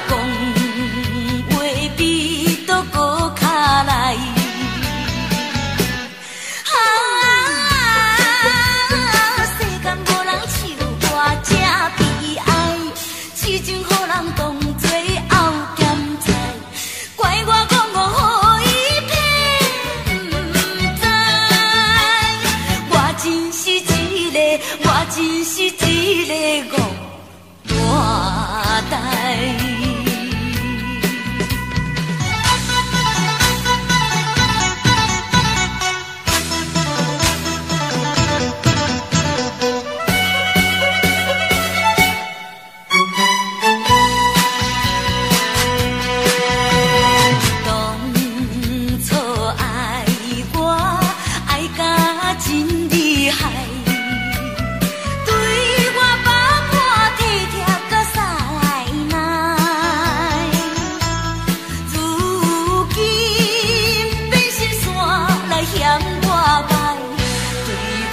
讲话比都搁较来。世间无人像我这悲哀，痴情予人当作后咸菜，怪我讲我予伊骗，不知我真是一个大呆。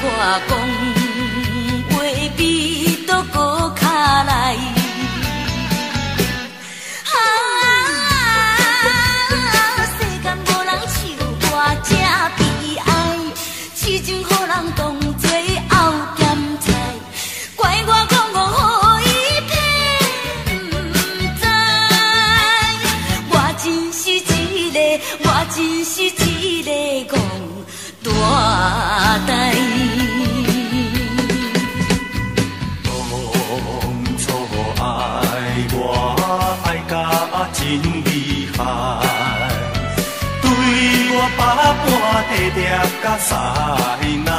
我讲话比都搁较来，世间无人像我这悲哀，痴情予人当作后咸菜，怪我讲我予伊骗，不知我真是一个大呆。真厉害，对我把半地贴甲塞难。